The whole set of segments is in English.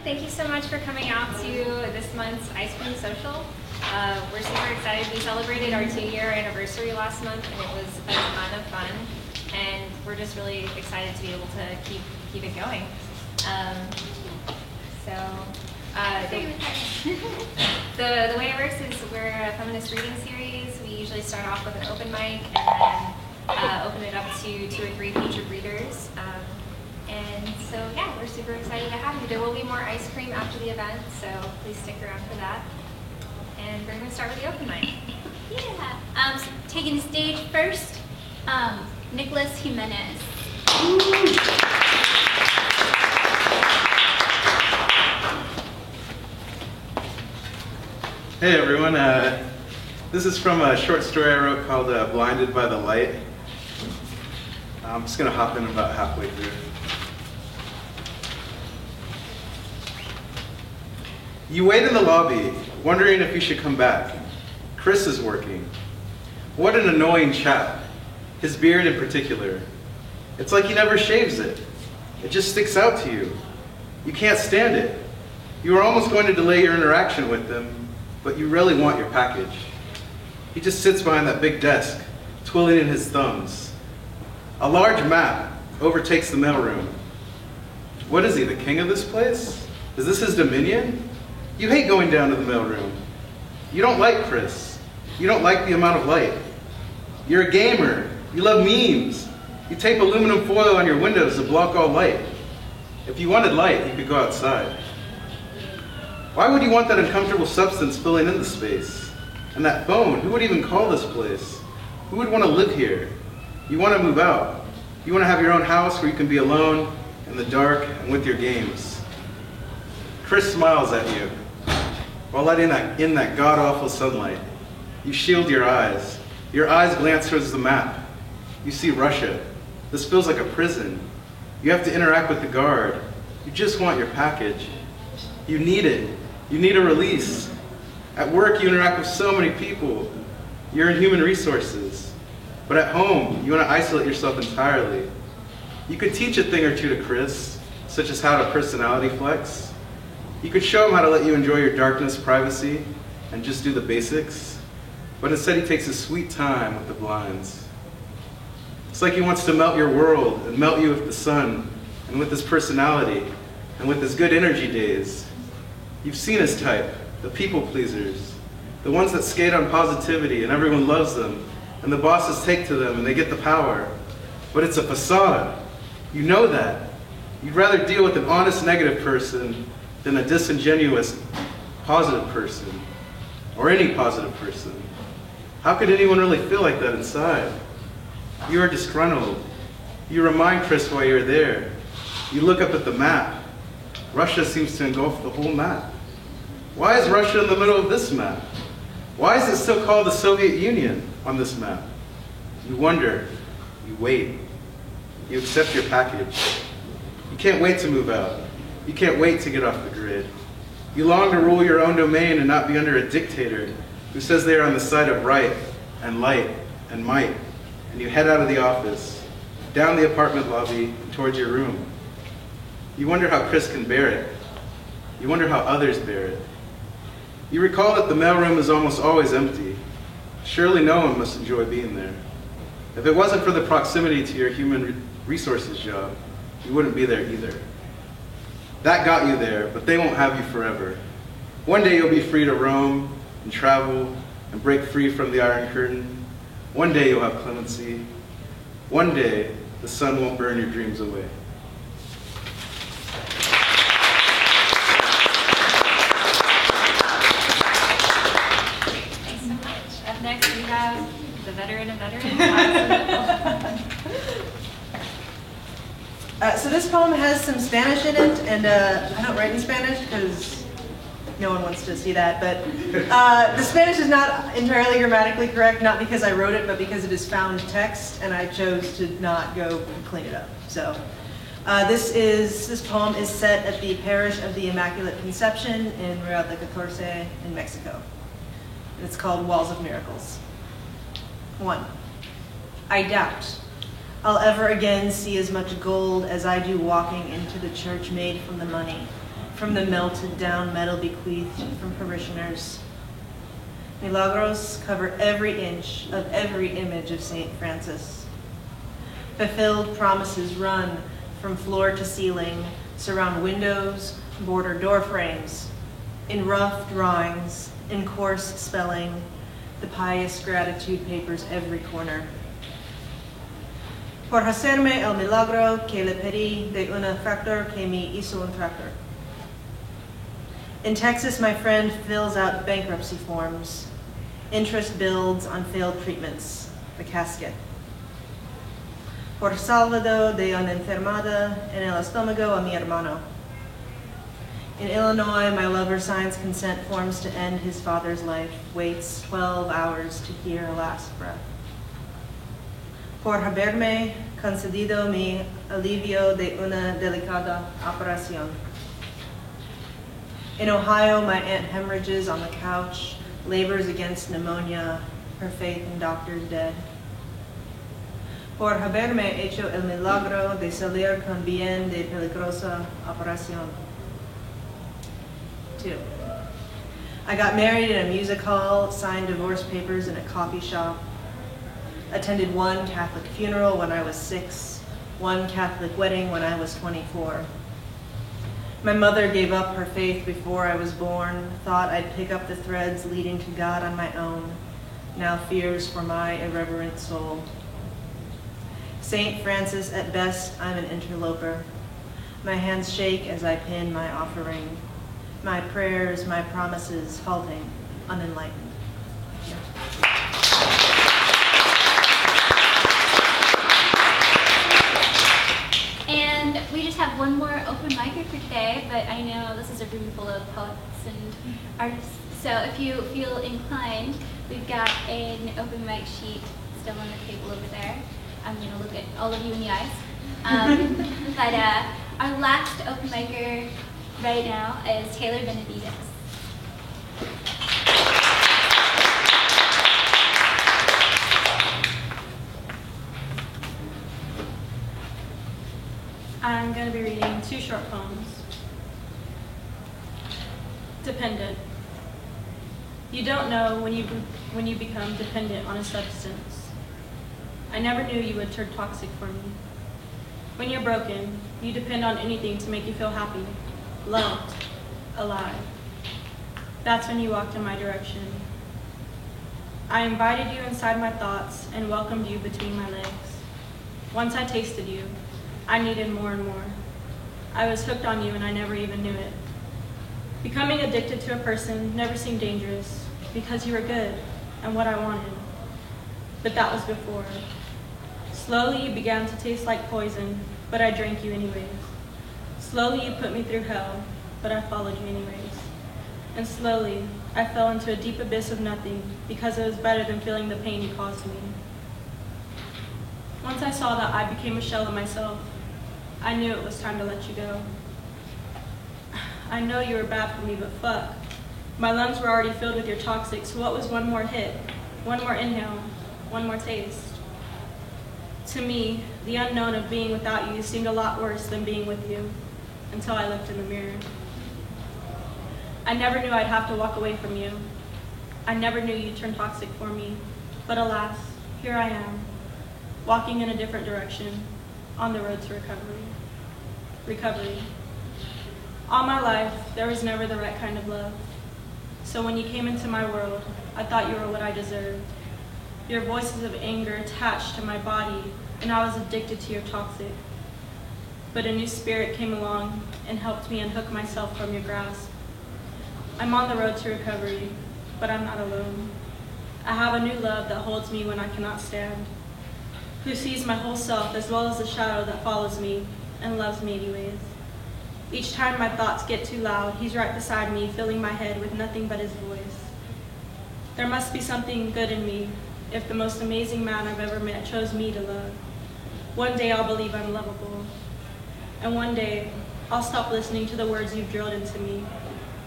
Thank you so much for coming out to this month's Ice Cream Social. We're super excited. We celebrated our 2-year anniversary last month, and it was a ton of fun. And we're just really excited to be able to keep it going. The way it works is we're a feminist reading series. We usually start off with an open mic and then open it up to 2 or 3 featured readers. And so, yeah, we're super excited to have you. There will be more ice cream after the event, so please stick around for that. And we're going to start with the open mic. Yeah. Taking the stage first, Nicholas Jimenez. Hey everyone, this is from a short story I wrote called Blinded by the Light. I'm just going to hop in about halfway through. You wait in the lobby, wondering if you should come back. Chris is working. What an annoying chap. His beard in particular. It's like he never shaves it. It just sticks out to you. You can't stand it. You are almost going to delay your interaction with him, but you really want your package. He just sits behind that big desk, twiddling his thumbs. A large map overtakes the mailroom. What is he, the king of this place? Is this his dominion? You hate going down to the mailroom. You don't like Chris. You don't like the amount of light. You're a gamer. You love memes. You tape aluminum foil on your windows to block all light. If you wanted light, you could go outside. Why would you want that uncomfortable substance filling in the space? And that phone, who would even call this place? Who would want to live here? You want to move out. You want to have your own house where you can be alone, in the dark, and with your games. Chris smiles at you while letting in that god-awful sunlight. You shield your eyes. Your eyes glance towards the map. You see Russia. This feels like a prison. You have to interact with the guard. You just want your package. You need it. You need a release. At work, you interact with so many people. You're in human resources. But at home, you want to isolate yourself entirely. You could teach a thing or two to Chris, such as how to personality flex. You could show him how to let you enjoy your darkness, privacy, and just do the basics. But instead, he takes his sweet time with the blinds. It's like he wants to melt your world and melt you with the sun, and with his personality, and with his good energy days. You've seen his type, the people pleasers, the ones that skate on positivity and everyone loves them, and the bosses take to them and they get the power. But it's a facade. You know that. You'd rather deal with an honest negative person than a disingenuous positive person, or any positive person. How could anyone really feel like that inside? You are disgruntled. You remind Chris why you're there. You look up at the map. Russia seems to engulf the whole map. Why is Russia in the middle of this map? Why is it still called the Soviet Union on this map? You wonder. You wait. You accept your package. You can't wait to move out. You can't wait to get off the grid. You long to rule your own domain and not be under a dictator who says they are on the side of right and light and might. And you head out of the office, down the apartment lobby, and towards your room. You wonder how Chris can bear it. You wonder how others bear it. You recall that the mailroom is almost always empty. Surely no one must enjoy being there. If it wasn't for the proximity to your human resources job, you wouldn't be there either. That got you there, but they won't have you forever. One day you'll be free to roam and travel and break free from the Iron Curtain. One day you'll have clemency. One day the sun won't burn your dreams away. Thanks so much. Up next we have the veteran of veterans. So this poem has some Spanish in it, and I don't write in Spanish because no one wants to see that, but the Spanish is not entirely grammatically correct, not because I wrote it, but because it is found text, and I chose to not go clean it up. So this poem is set at the Parish of the Immaculate Conception in Real de Catorce in Mexico. It's called Walls of Miracles. 1. I doubt I'll ever again see as much gold as I do walking into the church made from the money, from the melted down metal bequeathed from parishioners. Milagros cover every inch of every image of St. Francis. Fulfilled promises run from floor to ceiling, surround windows, border door frames. In rough drawings, in coarse spelling, the pious gratitude papers every corner. Por hacerme el milagro que le pedí de una fractor que me hizo un tractor. In Texas, my friend fills out bankruptcy forms. Interest builds on failed treatments, the casket. Por salvado de una enfermedad en el estómago a mi hermano. In Illinois, my lover signs consent forms to end his father's life, waits 12 hours to hear a last breath. Por haberme concedido mi alivio de una delicada operación. In Ohio, my aunt hemorrhages on the couch, labors against pneumonia, her faith in doctors dead. Por haberme hecho el milagro de salir con bien de peligrosa operación. 2. I got married in a music hall, signed divorce papers in a coffee shop, attended one Catholic funeral when I was 6, one Catholic wedding when I was 24. My mother gave up her faith before I was born, thought I'd pick up the threads leading to God on my own, now fears for my irreverent soul. St. Francis, at best, I'm an interloper. My hands shake as I pin my offering. My prayers, my promises, halting, unenlightened. And we just have one more open micer for today, but I know this is a room full of poets and artists. So if you feel inclined, we've got an open mic sheet still on the table over there. I'm going to look at all of you in the eyes. But our last open micer right now is Taylor Benavides. I'm going to be reading 2 short poems. Dependent. You don't know when you become dependent on a substance. I never knew you would turn toxic for me. When you're broken, you depend on anything to make you feel happy, loved, alive. That's when you walked in my direction. I invited you inside my thoughts and welcomed you between my legs. Once I tasted you, I needed more and more. I was hooked on you and I never even knew it. Becoming addicted to a person never seemed dangerous because you were good and what I wanted. But that was before. Slowly you began to taste like poison, but I drank you anyways. Slowly you put me through hell, but I followed you anyways. And slowly I fell into a deep abyss of nothing because it was better than feeling the pain you caused me. Once I saw that I became a shell of myself, I knew it was time to let you go. I know you were bad for me, but fuck. My lungs were already filled with your toxic, so what was one more hit, one more inhale, one more taste? To me, the unknown of being without you seemed a lot worse than being with you, until I looked in the mirror. I never knew I'd have to walk away from you. I never knew you'd turn toxic for me, but alas, here I am, walking in a different direction, on the road to recovery. Recovery. All my life, there was never the right kind of love. So when you came into my world, I thought you were what I deserved. Your voices of anger attached to my body, and I was addicted to your toxic. But a new spirit came along and helped me unhook myself from your grasp. I'm on the road to recovery, but I'm not alone. I have a new love that holds me when I cannot stand, who sees my whole self as well as the shadow that follows me and loves me anyways. Each time my thoughts get too loud, he's right beside me, filling my head with nothing but his voice. There must be something good in me if the most amazing man I've ever met chose me to love. One day I'll believe I'm lovable. And one day I'll stop listening to the words you've drilled into me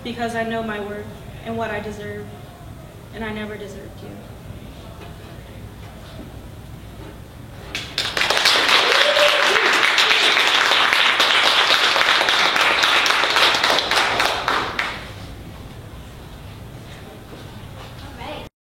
because I know my worth and what I deserve, and I never deserved you.